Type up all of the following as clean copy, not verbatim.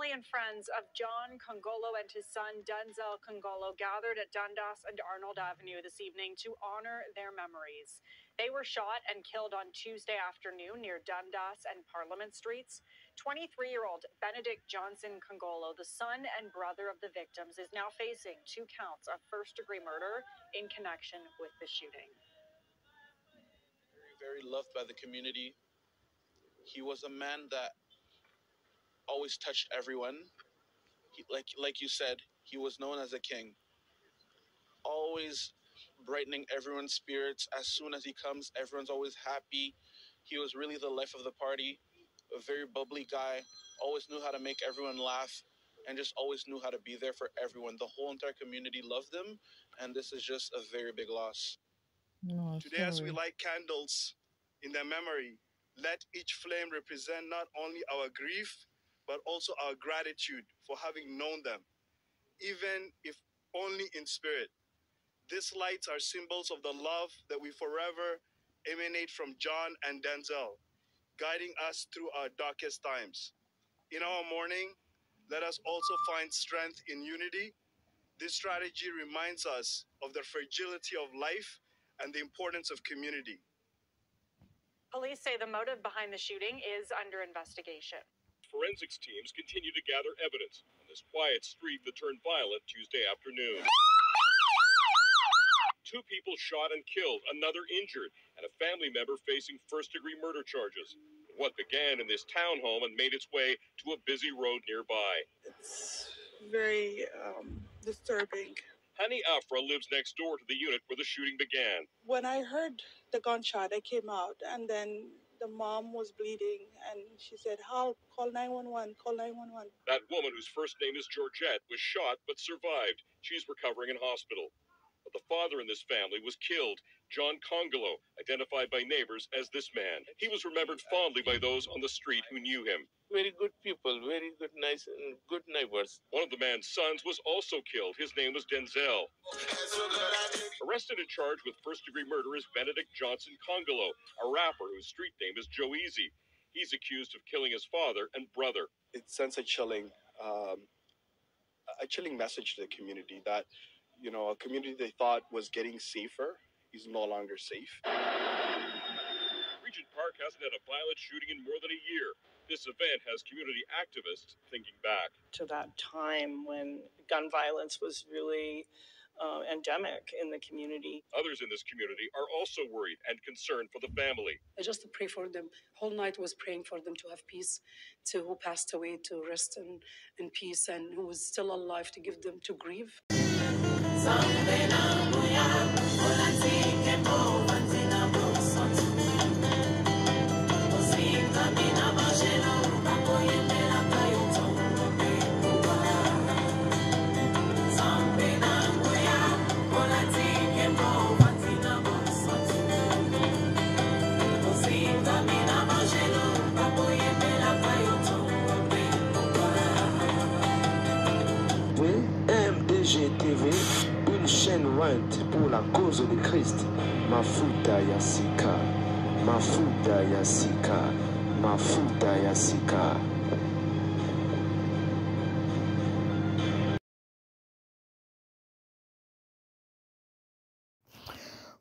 Family and friends of John Congolo and his son Denzel Congolo gathered at Dundas and Arnold Avenue this evening to honor their memories. They were shot and killed on Tuesday afternoon near Dundas and Parliament Streets. 23-year-old Benedict Johnson Congolo, the son and brother of the victims, is now facing 2 counts of first-degree murder in connection with the shooting. Very loved by the community. He was a man that always touched everyone. Like you said, he was known as a king. Always brightening everyone's spirits. As soon as he comes, everyone's always happy. He was really the life of the party. A very bubbly guy. Always knew how to make everyone laugh. And just always knew how to be there for everyone. The whole entire community loved him. And this is just a very big loss. No, Today, as we sorry. light candles in their memory, let each flame represent not only our grief, but also our gratitude for having known them, even if only in spirit. These lights are symbols of the love that we forever emanate from John and Denzel, guiding us through our darkest times. In our mourning, let us also find strength in unity. This strategy reminds us of the fragility of life and the importance of community. Police say the motive behind the shooting is under investigation. Forensics teams continue to gather evidence on this quiet street that turned violent Tuesday afternoon. 2 people shot and killed, another injured, and a family member facing first-degree murder charges. What began in this townhome and made its way to a busy road nearby. It's very disturbing. Hani Afra lives next door to the unit where the shooting began. When I heard the gunshot, I came out, and then the mom was bleeding, and she said, "Help, call 911, call 911. That woman, whose first name is Georgette, was shot but survived. She's recovering in hospital. But the father in this family was killed, John Congolo, identified by neighbors as this man. He was remembered fondly by those on the street who knew him. Very good people, very good, nice, and good neighbors. One of the man's sons was also killed. His name was Denzel. Arrested and charged with first-degree murder is Benedict Johnson Congolo, a rapper whose street name is Joe Easy. He's accused of killing his father and brother. It sends a chilling message to the community that, you know, a community they thought was getting safer is no longer safe. Regent Park hasn't had a violent shooting in more than a year. This event has community activists thinking back to that time when gun violence was really endemic in the community. Others in this community are also worried and concerned for the family. I just pray for them. Whole night was praying for them to have peace, to who passed away to rest in peace, and who is still alive to give them to grieve. MDG-TV, une chaîne ointe pour la cause de Christ. Mafuta Yasika, Mafuta Yasika, Mafuta Yasika.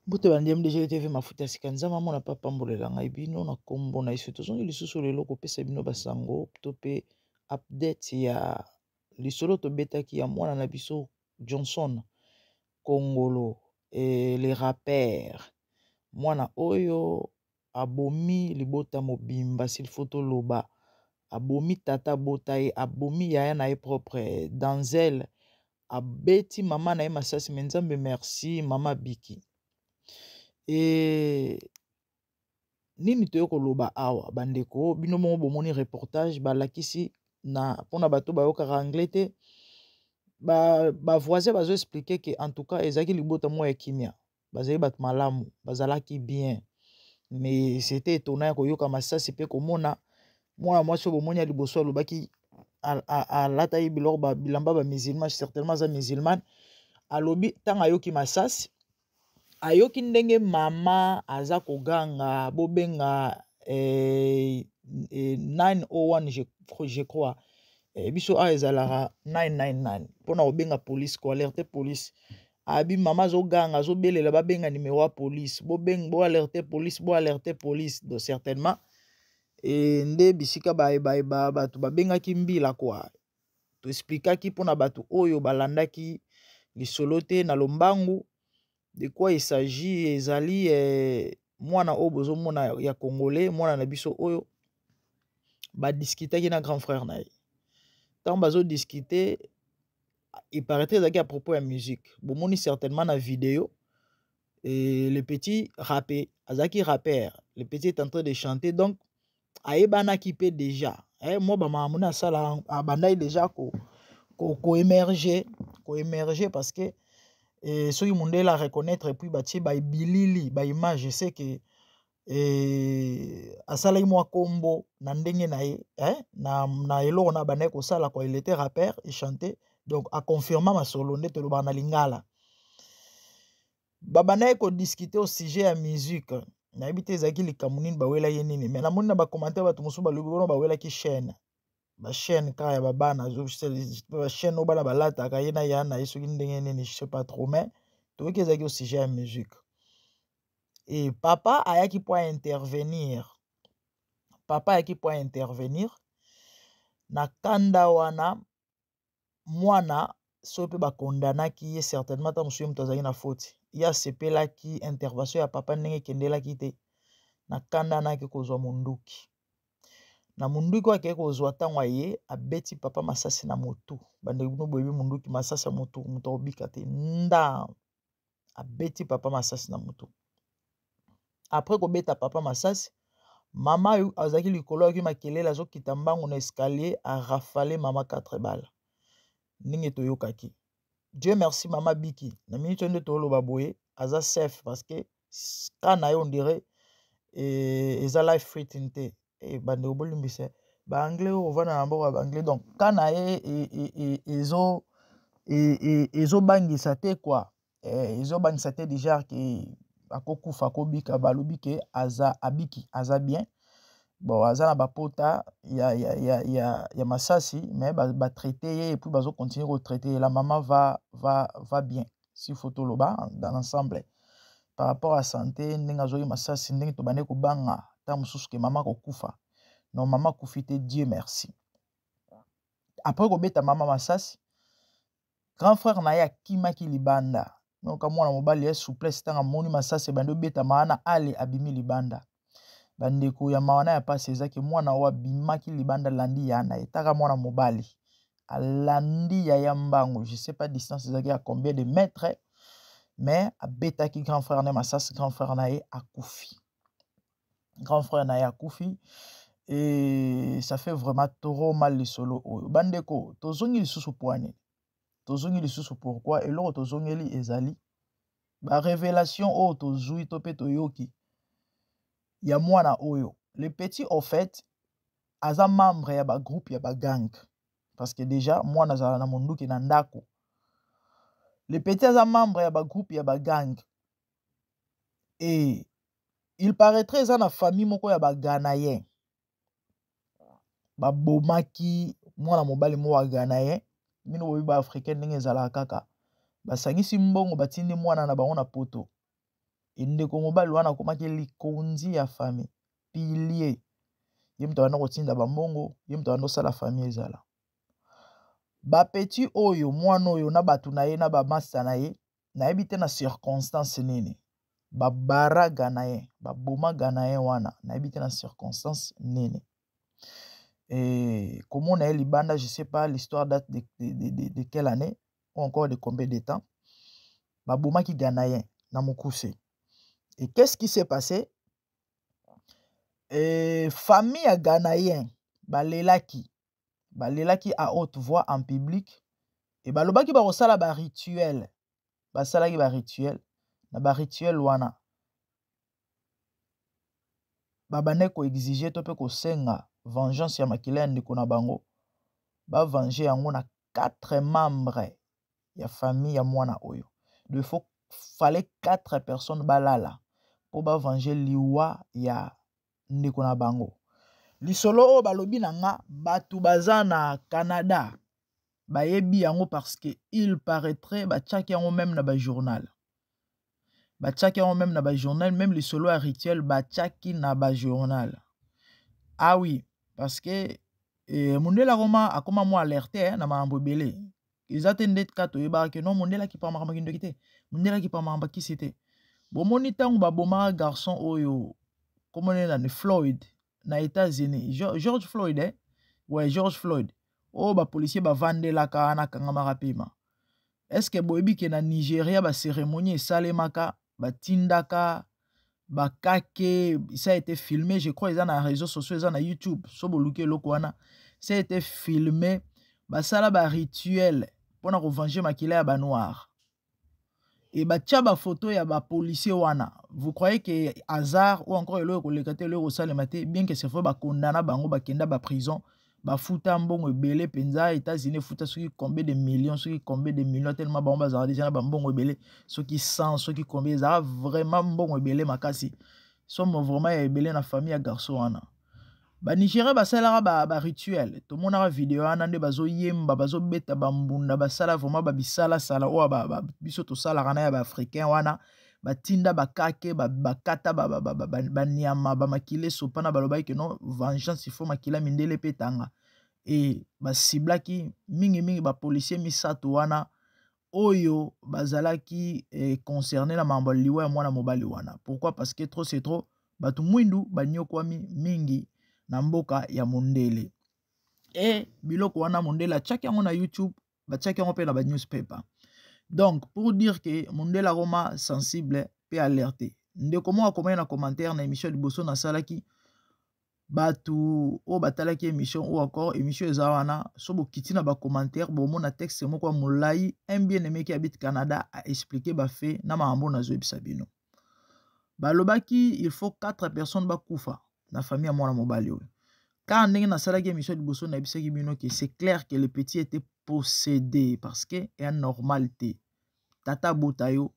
Mbuto bandi MDG-TV Mafuta Yasika nzama mona papa mbolela ngai bino na kombo na iso tozongi lisusu lelo kopesa bino basango to pe update ya lisolo tobetaki ya mwana na biso Johnson Congolo les rappeurs mwana oyo abomi libota mobimba s'il faut toloba abomi tata bota ye abomi yaya na ye propre Denzel abeti mama na ye masasi me nzambe merci mama biki nini toyo koloba awa bandeko bino mongo bomoni reportage balakisi na pona bato bayokaka anglais te ba voisin bazo expliquer que en tout cas ezaki libota mo ya kimia bazali bat malamu bazalaki bien mais c'était étonnant ya koyoka masasi pe komona mwana mwasi bomoni ya liboso alobaki alata ye biloko bilamba ba musulman certainement za musulman alobi tanga yoki masasi ayoki ndenge mama aza koganga bobenga 901 je crois biso a ezalaka 999 mpona kobenga police koalerte police abi mama azoganga azobelela babenga numéro ya police boalerte police donc certainement nde bisika bato babengaki mbila kwa toexplikaki mpona bato oyo balandaki lisolo te na lombangu de quoi il s'agit ezali mwana oyo bozomona ya congolais mwana na biso oyo badiskitaki na grand frère na ye ntango bazodiskite il paraîtrait ezalaki à propos ya musique bomoni certainement na vidéo et le petit rappé azalaki rappeur le petit est en train de chanter donc ayebanaki pe déjà moi bamamoni asala abandaki déjà ko-émerger parce que soki mondele a reconnaître et puis batie babilili baimage je sais que asalaki mwa kombo na ndenge na ye na eloko na bandaki kosala kwa il était rappeur et chantait donc a confirma masolo nde tolobaka na lingala babandaki kodiscute au sujet ya musique nayebi te ezalaki likambo nini bawelaki ye nini mais namoni na bacommentaire bato mosusu balobi bona bawelaki chaîne bachaîne kaka ya babana bachaîne oyo bana balataka ye na ya na ye soki ndenge nini je sais pas trop mais toyoki ezalaki au sujet ya musique et papa ayaki po intervenir na kanda wana mwana so pe bakondanaki ye certainement ta mosusu ye moto azalaki na faute ye asepelaki intervention ya papa ndenge ekendelaki te na kanda naki kozwa munduki na munduki oyo akei kozwa ntango aye abeti papa masasi na motu bandeko bino boyebi munduki masasi ya motu moto akobika te nda abeti papa masasi na motu après kobeta papa masasi mama oyo azalaki likolo ayaki makelele azokita mbangu na escalier arafale mama 4 balles ndenge toyokaki Dieu merci mama biki na minute nde toloba boye aza safe parce que kana yo on dirait eza life threatening te bande bolimbisa ba anglais o vana na mboka ba anglais donc kana ye ezo bangisa te quoi ezo bangisa te déjà que akokufa akobika balobi ke abiki aza bien bon aza na bapota ya masasi mais batraite ye et puis bazo continuer kotraite la maman va bien si photo loba dans l'ensemble par rapport à santé ndenge azoki masasi ndenge tobande kobanga ta mosusu ke mama kokufa non mama kufi te Dieu merci après kobeta mama masasi grand frère na ye akimaki libanda donc mwana mobali ya souplesse tanga moni masasi bande obeta maana ale abimi libanda bandeko ya mawana ya pasi ezaki mwana oyo abimaki libanda landi ya na etaka mwana mobali alandi ya mbangu je sais pas distance ezaki à combien de mètres mais abetaki grand frère na masasi grand frère na ye akufi et ça fait vraiment trop mal le solo oyo bandeko tozongi lisusu poane tozongi lisusu pourquoi eloko tozongeli ezali ba révélation oyo tozui to pe toyoki ya mwana oyo le petit au fait aza membre ya ba groupe ya ba gang parce que déjà mwana azala na monduki na ndako le petit aza membre ya ba groupe ya ba gang et il paraîtrait eza na famille moko ya ba Ghanéen ba bomaki mwana mobali mo wa Ghanéen mino bobi ba africain ndenge ezala kaka basangisi mbongo batindi mwana na bango na poto indeko mobali wana akomaki likonzi ya famille pilier ye moto wana kotinda bambongo ye moto wana osala famille ezala bapeti oyo mwana oyo na bato na ye na bamasa na ye nayebi te na circonstance nini babara Ghanéen baboma Ghanéen wana nayebi te na circonstance nini et comment on a libanda je sais pas l'histoire date de quelle année ou encore de combien de temps baboma ki Ghanéen na mokuse. Et qu'est-ce qui s'est passé? Famille à Ghanéen balelaki à haute voix en public et balobaki ba kosala ba rituel basalaki ba rituel na ba rituel wana babane ko exiger to pe ko senga vengeance ya makila ndiko na bango ba venger yango na 4 membres ya famille ya mwana oyo de faut fallait 4 personnes balala pour ba venger liwa ya ndiko na bango lisolo oyo balobi na nga bato baza na Canada bayebi yango parce que il paraîtrait batiaki yango même na journal. Batiaki yango même na journal, même lisolo ya rituel batiaki na journal. Ah oui, parce que Mundela Roma akoma mo alerté na mambo belé. Ils attendaient kato yeba que non Mundela ki pa makamba kindokite. Mundela ki pa makamba kisite. Bon moni tango ba boma garçon oyo comment on est Floyd na États-Unis. George Floyd ouais George Floyd. Oh ba policier ba vandela ka na kangama rapima. Est-ce que boyebi ke na Nigeria ba cérémonie salemaka ba tindaka ba kake ça a été filmé je crois ils ont na réseaux sociaux ils ont na YouTube so boluke lokwana ça a été filmé ba sala ba rituel pour na revenger makila ya ba noir et ba tia ba photo ya ba policier wana vous croyez que hasard ou encore le kolekate le salemate bien que c'est faux ba condamna bango ba kenda ba prison ba futa mbongo ebele penza États-Unis futa soki combien de millions soki combien de millions tellement ba bazala déjà ba mbongo ebele soki 100 soki combien ça vraiment mbongo ebele makasi somo vraiment ebele na famille ya garçon wana ba Nigeria ba sala ba rituel to mona vidéo wana nde bazo yemba bazo beta ba mbunda ba sala vraiment ba bisala sala o ba biso to sala kana ya ba africain wana batinda bakake bakata banyama bamakile sopana balobai ke non vengeance il faut makila mindele petanga et basiblaki mingi ba policier misato wana oyo bazalaki concerné na mambo liwa ya mwana mobali wana. Pourquoi? Parce que trop c'est trop batu mwindu banyokwami mingi na mboka ya Mundele et biloko wana Mundele achaki yango na YouTube bachaki yango pe na ba newspaper. Donc, pour dire que Mundela Roma sensible peut alerter. Ndeko mo akomaya na commentaire na émission liboso na salaki batu o batalaki émission ou encore émission ezawana so bokiti na ba commentaire bo mona texte moko molai un bien-aimé qui habite Canada a expliqué ba fait na mambo na zo ebisabino. Balobaki il faut 4 personnes bakufa na famille ya mwana mobali oyo. Quand ndenge na salaki émission liboso na ebisaki bino que c'est clair que le petit était possédé parce que est normalité. Tata botayo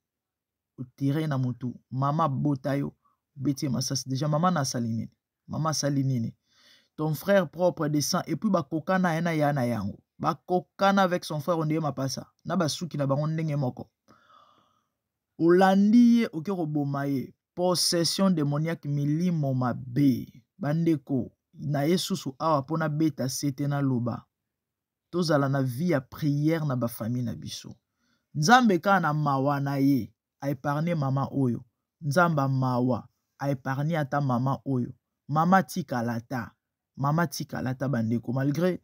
tiré na mutu, mama botayo beti masas déjà maman na salinene, maman salinene. Ton frère propre de sang et puis bakokana ena yana yango. Bakokana avec son frère on dit mapasa. Na basuki na bango ndenge moko. Olandiye okero bomaye possession démoniaque milimo mabe. Bandeko na yesusu awa pona beta sete na loba. Tozala na vie ya prière na ba famille na biso. Nzambe ka na mawa na ye a épargné mama oyo. Nzamba mawa a épargné ata mama oyo. Mama tika lata bandeko. Malgré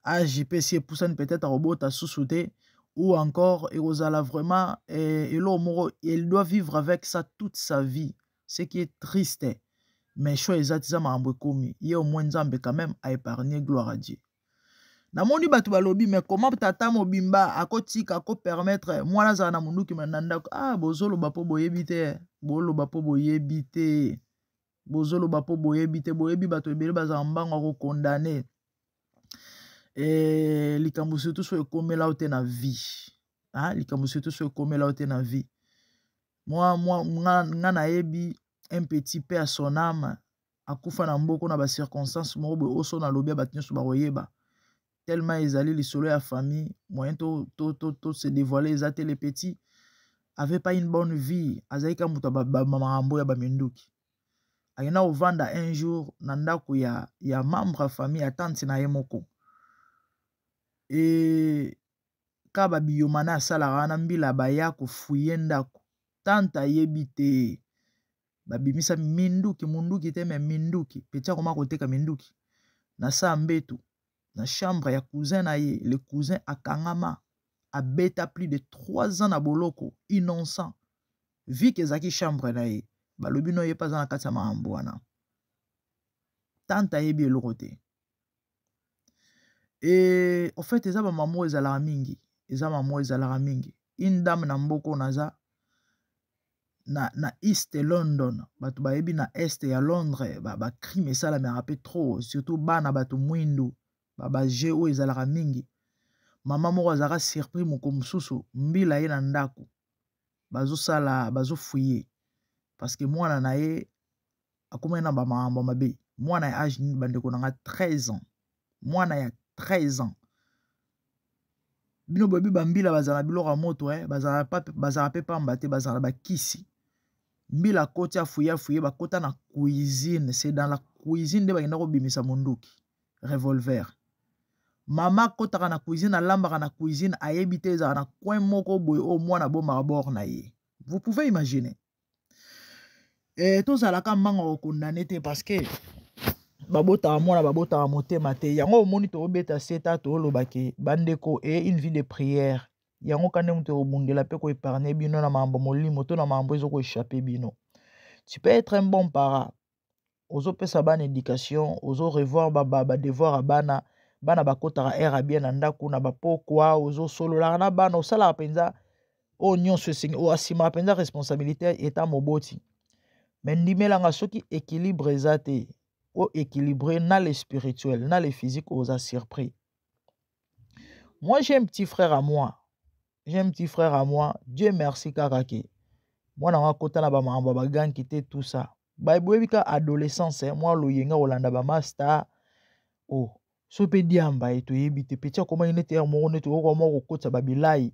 AJPC poussane peut-être à robota sous-souté ou encore Erosala vraiment elle doit vivre avec ça toute sa vie. Ce qui est triste. Mais choisa tizama ambwe komi. Ye au moins Nzambe quand même a épargné gloire à Dieu. Na moni batu balobi mais comment tata mobimba akotika ako permettre mwana za na munduki mananda bozolo bapo boyebite bozolo bapo boyebite boyebi batu ebele baza mbango ako condamné likambo surtout so ekomela ote na vie likambo surtout so ekomela ote na vie moi nga na yebi un petit peu à son âme akufa na mboko na ba circonstances mo bo oso na lobia batnyo so ba royeba tellement ils allaient les solo à famille moyen to se dévoiler ils étaient les petits avaient pas une bonne vie azaika muta mamambo ya baminduki ayena ovanda un jour na ndako ya membre famille ya tante na yemoko et ka babiyomana asala na mbila baya ko fuye ndako tante yebite babimisa munduki te me minduki petia koma koteka minduki na sa mbetu na chambre ya cousin na ye, le cousin akangama a beta plus de 3 ans na boloko innocent vu que zaki chambre na ye balobi no ye pas na kati ya mahambo wana tanta yebi eloko te et en fait eza ba mamo ezalaka mingi une dame na mboko naza na East London batu bayebi na Est ya Londres ba crime esala me rappelle trop surtout bana batu mwindu baba jeo ezalaka mingi mama moko azalaka surpris moko mosusu mbila ye na ndako bazo fuye parce que mwana na ye akomaki na bamakambo mabe mwana ya âge nini bandeko nanga 13 ans mwana ya 13 ans bino boyebi bambila bazala biloko ya moto bazala pe pamba te bazala bakisi mbila koti afuye bakota na cuisine c'est dans la cuisine nde bakenda kobimisa monduki revolver mama kotaka na cuisine alambaka na cuisine ayebi te ezala na coin moko boye o mwana bomaka bord na ye vous pouvez imaginer tozalaka mbanga kokondane te parce que babotaka mwana babotaka motema te yango omoni tobeta seta tolobake bandeko une vie de prière yango kande mutu obundela pe ko épargner bino na mambo molimo to na mambo ezoko échapper bino tu peux être un bon parent ozo pesa bana éducation ozo revoir ba devoir a bana bakotaka era bien na ndako na bapokwa ozo solola na bana osala penza o nyonso esengi o asima penza responsabilité eta moboti mais ndimelanga soki équilibre eza te o équilibré na le spirituel na le physique oza surpris. Moi j'ai un petit frère à moi Dieu merci kakake moi na kota na ba mamba ba gang kité tout ça ba boyebika adolescence moi loyenga olanda ba master oh so pe diamba eto yebi te petit comment il était mo ne to ko mo kota ba bilai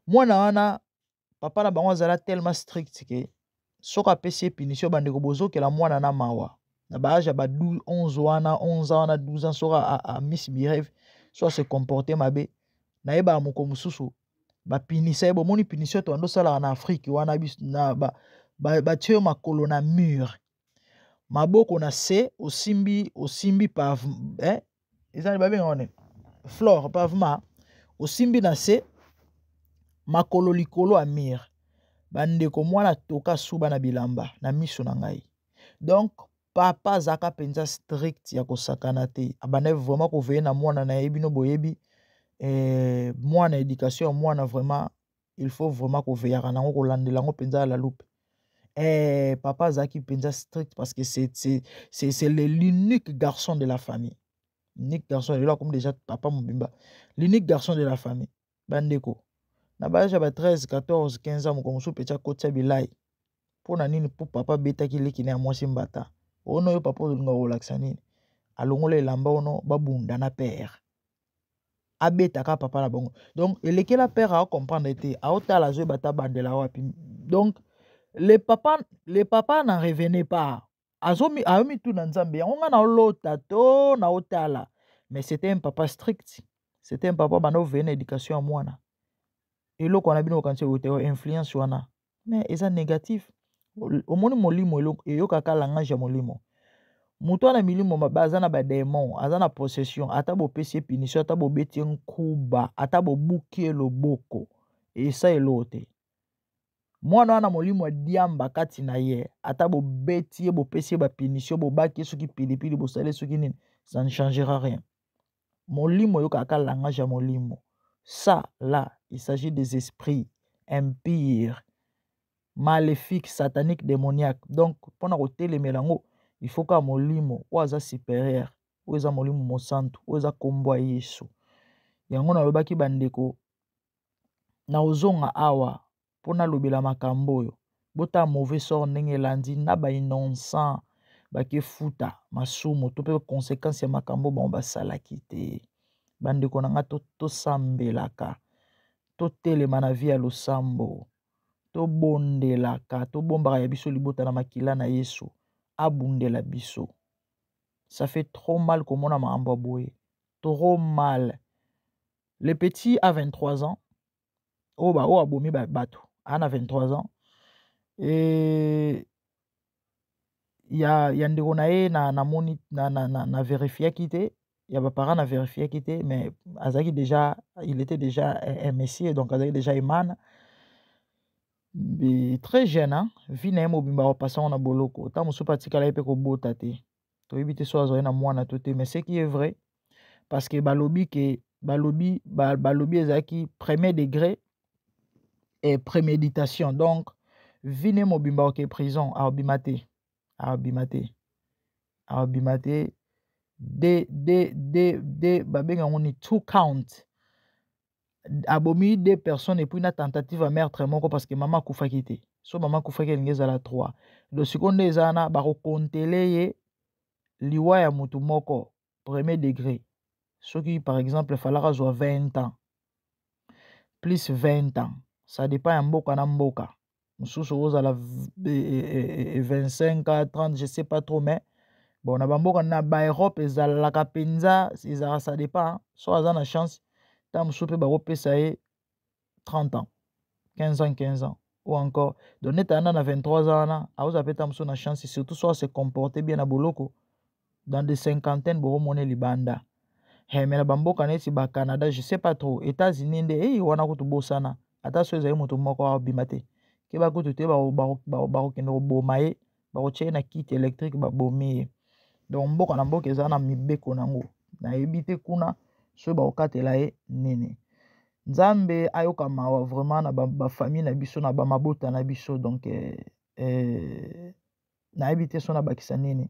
moi na wana papa na bango zala tellement strict que soka pesi punition bandeko bozokela mwana na mawa na baage ba 11 wana 11 ans na 12 ans soka a misbehave soit se comporter mabe na yeba moko mususu ba pinisa bo moni punition to ando sala na Afrique wana na ba tio makolo na mur maboko na se osimbi pav ezali ba bengone floor pavement osimbi na se makolo likolo a mur bandeko mwana toka suba na bilamba na miso na ngai donc papa zaka penza strict ya kosakana te abane vraiment ko veiller na mwana na yebi no boyebi mwana éducation mwana vraiment il faut vraiment ko veiller na ko landela ngo penza la loupe papa zaki penza strict parce que c'est l'unique garçon de la famille l'unique garçon de là comme déjà papa mobimba l'unique garçon de la famille bandeko na baja ba 13 14 15 ans ko musu pecha kotsa bilai pona nini po papa betaki leki na mwasi mbata ono yo papa olinga relaxa nini alongola elamba ono babunda na père abetaka papa na bongo donc elekela père a comprendre te aotala zo bata bandela wapi donc le papa n'en revenait pas ayomi tout na nzambe yango nga na olota to na otala mais c'était un papa strict c'était un papa bana ovena éducation ya mwana eloko wana bino kanti oyo influence wana mais eza négatif omoni molimo eyokaka langage ya molimo mutu ana milimo mabe aza na badémon aza na possession ata bopesi punition ata bobeti nkuba ata bobuki loboko esa elo te mwana wana molimo adiamba kati na ye ata bobeti ye bopesi bapunition bobaki soki pilipili bosali soki nini ça ne changera rien molimo eyokaka langage ya molimo ça là il s'agit des esprits impurs maléfiques sataniques démoniaques donc pona kotelemela ngo il faut ka molimo oaza supérieur oza molimo mosantu oza kombo ya Yesu yango na lobaki bandeko na ozonga awa pona lobela makambo oyo bota mauvais sort ndenge landi na ba innocent bakefuta masumu to pe conséquence ya makambo ba basalaki te bandeko na nga tosambelaka totelema na vie ya losambo tobondelaka tobombaka ya biso libota na makila na Yesu abundela biso ça fait trop mal komona makambo boye trop mal le petit a 23 ans o abomi bato ana 23 ans et ya ndeko na ye na moni na vérifiaki te ya ba parents na vérifiaki te mais azaki déjà il était déjà un messie donc azaki déjà imana très jeune hein vie na ye mobimba kopasa na boloko ta mosu patikala ye pe kobota te toyebi te so azali na mwana to te mais ce qui est vrai parce que balobi ezalaki premier degré et préméditation donc vie na ye mobimba oke prison abima te de babenga ngoni 2 count abomi 2 personnes et puis na tentative à meurtre moko parce que maman kufaki te so maman kufaki ngeza la 3 do seconde ezana ba kontele ye liwa ya mutu moko premier degré soki par exemple falaka zwa 20 ans plus 20 ans ça dépend ya mboka na mboka mosusu ozala 25 à 30 je sais pas trop mais bon na bamboka na baeurope ezalaka mpenza ezalaka ça dépend so aza na chance ta mosusu mpe bakopesa ye 30 ans 15 ans ou encore donc neti anda na 23 ans wana akozala mpe ta mosusu na chance surtout so ase comporte bien na boloko dans des cinquantaines bokomona libanda me na bamboka neti bacanada je sais pas trop états-unis nde wana kutu bosana ata so ezali moto moko akobima te ke bakutu te bakokende koboma ye bakotia ye na kiti électrique babomi ye donc mboka na mboka eza na mibeko nango nayebi te kuna soki bakokatela ye nini nzambe ayoka mawa vraiment na bafamille na biso na bamabota na biso donc nayebi te so nabakisa nini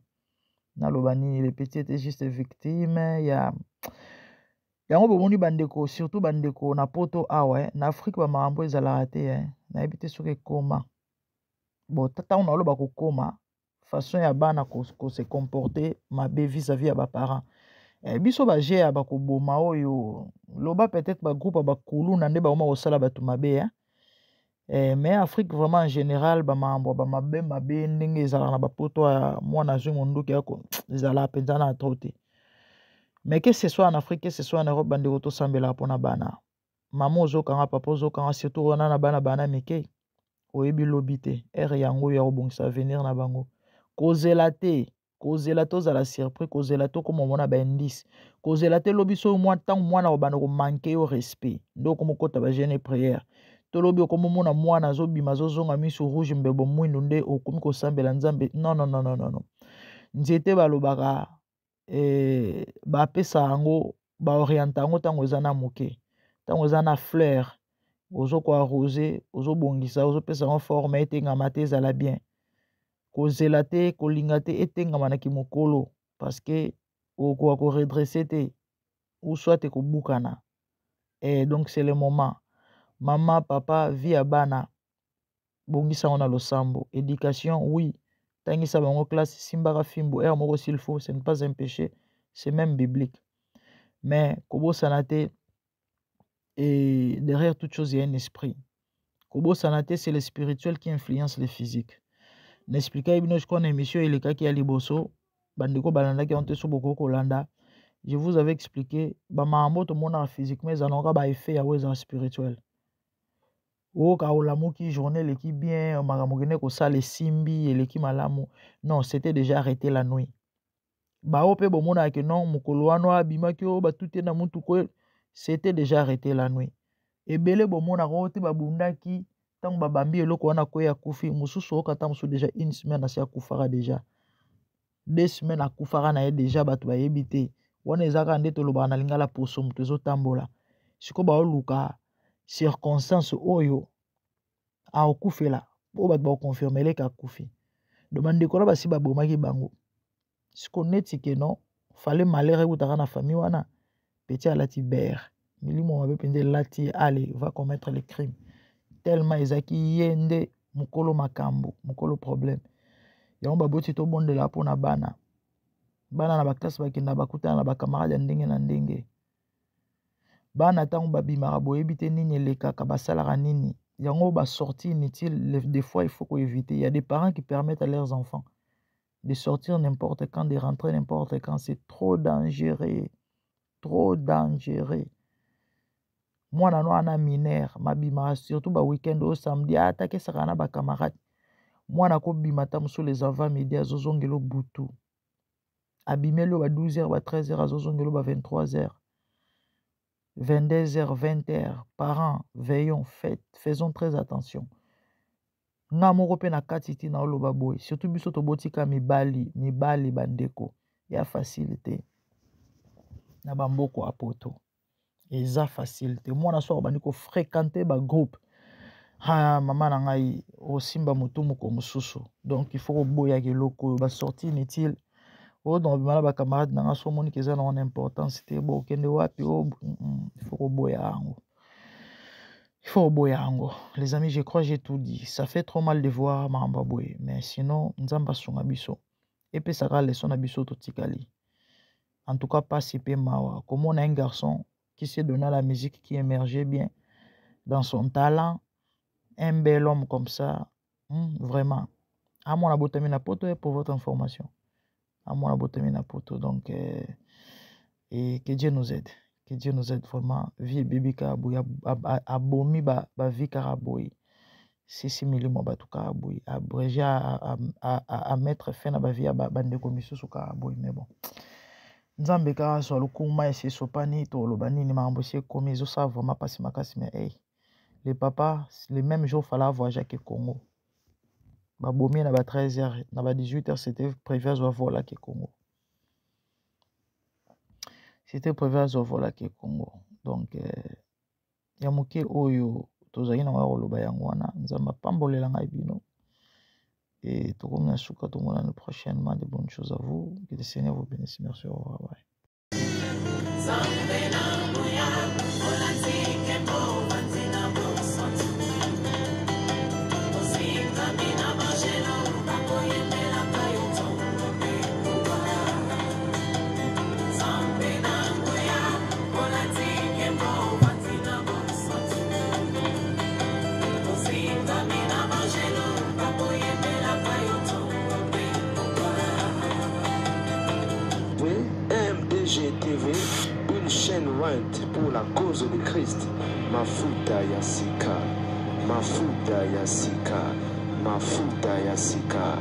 naloba nini le petit était juste victime ya yango bomoni bandeko surtout bandeko na poto awa na Afrique bamakambo ezalaka te nayebi te soki ekoma bon ntango naloba kokoma façon ya bana kose comporter mabe vis-à-vis ya baparent biso bagea bakoboma oyo loba peut-être bagroupe bakuluna nde bakoma kosala bato mabe mais Afrique vraiment en général bamabe mabe ndenge ezalaka na bapoto ya mwana azwi monduki yako ezalaka mpenza na tro te mais que ce soit en Afrique que ce soit en Europe bandeko tosambelaka mpona bana mama ozokanga papa ozokanga surtout wana na bana mike oyebi lobi te ere yango ya kobongisa avenir na bango kozela te ozala surpris kozela te okoma omona baindice kozela te lobi so ntango mwana obanda komanke yo respect nde okoma okota bagene prière tolobi okoma omona mwana azobima azozonga miso rouge mbebo mwindu nde okomi kosambela nzambe non nzete balobaka bapesa yango baoriente yango ntango eza na moke ntango eza na fleur ozokoarrose ozobongisa ozopesa yango forme etengama te ezala bien kozela te kolinga te etengama na kimokolo parce que okoka koredresse te ou soit ekobukana donc c'est le moment mama papa vie ya bana bongisa yango na losambo éducation oui tangisa bango classe simbaka fimbo moko s'il faut ce n'est pas un péché c'est même biblique mais kobosana te et derrière toute chose il y a un esprit kobosana te c'est le spirituel qui influence le physique n'expliquai bino jusqu'à une émission elekaki ya liboso bandeko balandaki yango te so boko kolanda je vous avais expliqué bamakambo tomonaka physiquement ezalaka baeffet yago ezala spirituel oyoka olamuki journée eleki bien makambo okende kosala esimbi eleki malamu non c'était déjà arrêté la nuit bao mpe bomonaka ke non mokolo wana abimaki oyo batute na mutuko c'était déjà arrêté la nuit ebele bomonaka oyo te babundaki ntango babambi eloko wana koya akufi mosusu okata mosusu déjà une semaine asi akufaka déjà 2 semaines akufaka na ye déjà bato bayebi te wana ezaka nde tolobaka na lingala poso moto ezotambola sikoyo baoluka circonstance oyo akufela oyo bato bakoconfirme eleka akufi do bandeko na basi babomaki bango sikoyo neti ke non fale malere ekutaka na famille wana petit alati bere milimo mabe mpenza elati ale va commettre le crime tellement ezaki ye nde mokolo makambo mokolo problème yango baboti tobondela mpona bana na baklasse bakenda bakutana na bakamarade ya ndenge na ndenge bana ntango babimaka boyebi te nini elekaka basalaka nini yango basortie inutile des fois il faut éviter. Il y a des parents qui permettent à leurs enfants de sortir n'importe quand, de rentrer n'importe quand. C'est trop dangereux. Trop dangereux. Moi, je suis un mineur. Surtout le week-end au samedi. Attaquer ça na ba camarade. Moi, je suis bimata sur les avant-midi à zozongelo butu. Abimelo à 12h, à 13h, à zozongelo à 23h. 22h, 20h, parents, veillons, faisons très attention. Nga moko pe na katiti na oloba boy, surtout biso to botika mibali bandeko, ya facilité. Na bamboko apoto. Eza facilité. Moi na soir bandi ko fréquenter ba groupe. Ha mama na ngai o simba mutumu ko mususu. Donc il faut boya ke loko ba sorti inutile. O dans bimala ba camarade na ngaso moni ke za na importance te bo kende wapi o il faut boya ango. Il faut boya ango. Les amis, je crois que j'ai tout dit. Ça fait trop mal de voir Mambaboué, mais sinon nzamba sunga biso. epesaka leçon na biso totikali. En tout cas, pas si peu mawa. Comme on a un garçon qui s'est donné à la musique, qui émergeait bien dans son talent, un bel homme comme ça, vraiment. À mon abotamina poto pour votre information. À mon abotamina poto. Donc, et que Dieu nous aide. Que Dieu nous aide vraiment. Vie bébé karaboui, abomi ba vie karaboui. Si milimo ba tout karaboui. Abrégé à mettre fin à ba vie à bande commission sous karaboui. Mais bon. Nzambe ka so lokuma esi sopani to lobani ni mambo si komi zo sa vraiment pas si makasi mais hey. Les papas, les mêmes jours fallait voyager au Congo. Ba bomi na ba 13h, na ba 18h c'était prévu à voler au Congo. C'était prévu à voler au Congo. Donc ya moke oyo tozali na wa loba yango wana nzamba pambolela ngai bino. Et tout comme Nasuka, tout le monde prochainement de bonnes choses à vous. Que le Seigneur vous bénisse. Merci. Au revoir. MDGTV, une chaîne Went pour la cause de Christ. Mafuta Yasika, Mafuta Yasika, Mafuta Yasika.